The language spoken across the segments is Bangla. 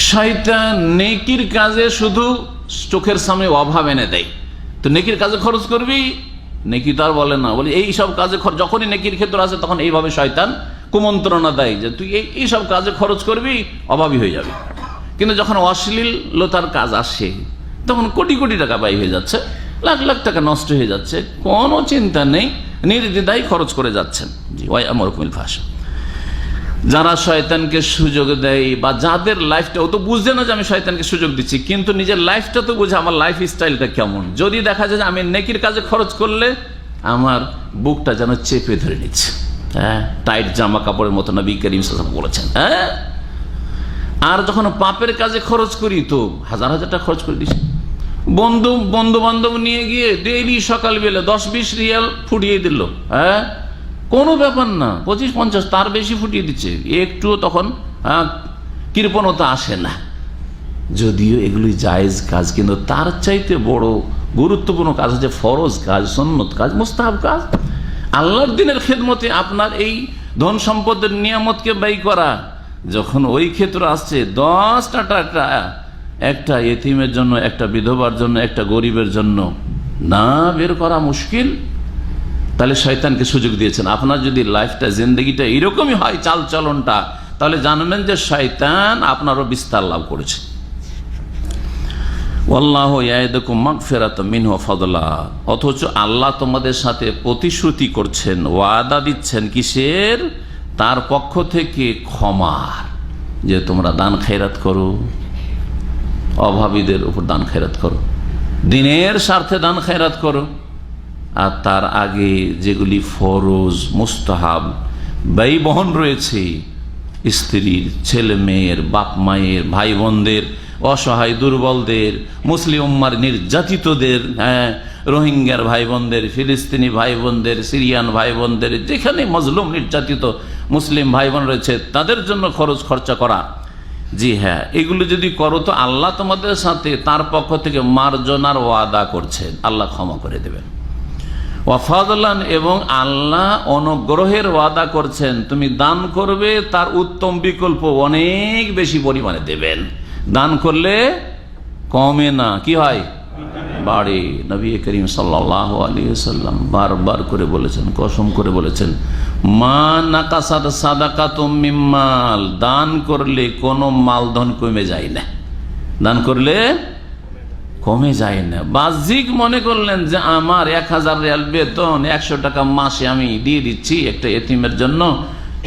শয়তান নেকির কাজে শুধু চোখের সামনে অভাব এনে দেয়। তো নেকির কাজে খরচ করবি, নেকি তো আর বলে না, বলি এই সব কাজে যখনই নেকির ক্ষেত্র আছে তখন এইভাবে শয়তান কুমন্ত্রণা দেয় যে তুই এই সব কাজে খরচ করবি, অভাবী হয়ে যাবে। কিন্তু যখন অশ্লীলতার কাজ আসে তখন কোটি কোটি টাকা ব্যয় হয়ে যাচ্ছে, লাখ লাখ টাকা নষ্ট হয়ে যাচ্ছে, কোনো চিন্তা নেই, নির্দ্বিধায় খরচ করে যাচ্ছেন। জি, ওয়াই আমরকুমিল ফাহশা। যারা শয়তানকে সুযোগ দেয় বা যাদের লাইফটা, ও তো বুঝছে না যে আমি শয়তানকে সুযোগ দিচ্ছি, কিন্তু নিজের লাইফটা তো বুঝে আমার লাইফ স্টাইলটা কেমন। যদি দেখা যায় যে আমি নেকির কাজে খরচ করলে আমার বুকটা যেন চেপে ধরে নিচ্ছে, হ্যাঁ, টাইট জামা কাপড়ের মতো নবী করিম সাল্লাল্লাহু আলাইহি ওয়াসাল্লাম বলেছেন, হ্যাঁ। আর যখন পাপের কাজে খরচ করি তো হাজার হাজার টাকা খরচ করে দিচ্ছি। বন্ধু বান্ধব নিয়ে গিয়ে ডেইলি সকালবেলা 10-20 রিয়াল ফুটিয়ে দিল, হ্যাঁ, কোনো ব্যাপার না, 25-50 তার বেশি ফুটিয়ে দিচ্ছে, একটুও তখন কৃপণতা আসে না। যদিও এগুলি জায়েজ কাজ, কিন্তু তার চাইতে বড় গুরুত্বপূর্ণ কাজ হচ্ছে ফরজ কাজ, সুন্নত কাজ, মুস্তাহাব কাজ, আল্লাহর দ্বীনের খেদমতে আপনার এই ধন সম্পদের নিয়ামতকে ব্যয় করা। যখন ওই ক্ষেত্র আসছে 10টা টাকা একটা এতিমের জন্য, একটা বিধবার জন্য, একটা গরিবের জন্য না বের করা মুশকিল, তাহলে শয়তানকে সুযোগ দিয়েছেন। আপনার যদি লাইফটা, জিন্দগিটা এরকমই হয়, চাল চলনটা, তাহলে জানবেন যে শয়তান আপনারও বিস্তার লাভ করেছে। ওয়াল্লাহু ইয়াইদুকুম মাগফিরাতাম মিনহু ওয়া ফাদলা, অথচ আল্লাহ তোমাদের সাথে প্রতিশ্রুতি করছেন, ওয়াদা দিচ্ছেন কিসের? তার পক্ষ থেকে ক্ষমার, যে তোমরা দান খেরাত করো, অভাবীদের উপর দান খেরাত করো, দিনের স্বার্থে দান খেরাত করো। আর তার আগে যেগুলি ফরজ মুস্তাহাব ব্যয় বহন রয়েছে, স্ত্রীর, ছেলে মেয়ের, বাপ মায়ের, ভাই বোনদের, অসহায় দুর্বলদের, মুসলিম উম্মার নির্যাতিতদের, হ্যাঁ, রোহিঙ্গার ভাই বোনদের, ফিলিস্তিনি ভাই বোনদের, সিরিয়ান ভাই বোনদের, যেখানে মজলুম নির্যাতিত মুসলিম ভাই বোন রয়েছে তাদের জন্য খরচা করা। জি হ্যাঁ, এগুলো যদি করো তো আল্লাহ তোমাদের সাথে তার পক্ষ থেকে মার্জনার ওয়াদা করছেন, আল্লাহ ক্ষমা করে দেবেন। ওয়াফাদলান, এবং আল্লাহ অনুগ্রহের ওয়াদা করছেন, তুমি দান করবে তার উত্তম বিকল্প অনেক বেশি পরিমাণে দেবেন। দান করলে কমে না, কি হয়? বাড়ে। নবী করিম সাল্লাল্লাহু আলাইহি ওয়াসাল্লাম বারবার করে বলেছেন, কসম করে বলেছেন, মা নাকাসাত সাদাকাতুম মিন মাল, দান করলে কোনো মালধন কমে যায় না, দান করলে কমে যায় না। বাহ্যিক মনে করলেন যে আমার 1000 রিয়াল বেতন, 100 টাকা মাসে আমি দিয়ে দিচ্ছি একটা এতিমের জন্য,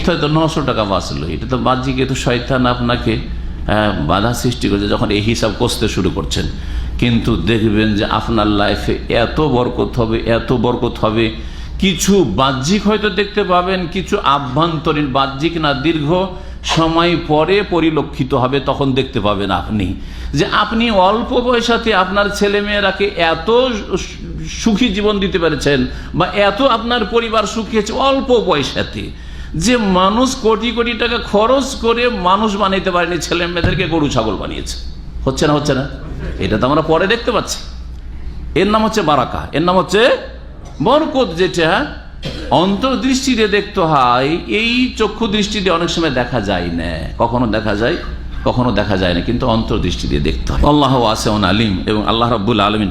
হয়তো 900 টাকা বাঁচলো। এটা তো বাহ্যিক, এ তো শয়তান আপনাকে বাধা সৃষ্টি করছে যখন এই হিসাব কষতে শুরু করছেন। কিন্তু দেখবেন যে আপনার লাইফে এত বরকত হবে, এত বরকত হবে, কিছু বাহ্যিক হয়তো দেখতে পাবেন, কিছু আভ্যন্তরীণ, বাহ্যিক না, দীর্ঘ সময় পরে পরিলক্ষিত হবে। তখন দেখতে পাবেন আপনি যে আপনি অল্প পয়সাতে আপনার ছেলে মেয়েরাকে এত সুখী জীবন দিতে পেরেছেন, বা এত আপনার পরিবার সুখী হয়েছে অল্প পয়সাতে, যে মানুষ কোটি কোটি টাকা খরচ করে মানুষ বানাইতে পারেনি, ছেলে মেয়েদেরকে গরু ছাগল বানিয়েছে। হচ্ছে না? হচ্ছে না? এটা তো আমরা পরে দেখতে পাচ্ছি। এর নাম হচ্ছে বারাকা, এর নাম হচ্ছে বরকত, যেটা অন্তর্দৃষ্টিতে দেখতে হয়, এই চক্ষু দৃষ্টিতে অনেক সময় দেখা যায় না, কখনো দেখা যায়, কখনো দেখা যায় না, কিন্তু অন্তর্দৃষ্টি দিয়ে দেখতে হয়। আল্লাহু ওয়াসিউন আলিম, এবং আল্লাহ রাব্বুল আলামিন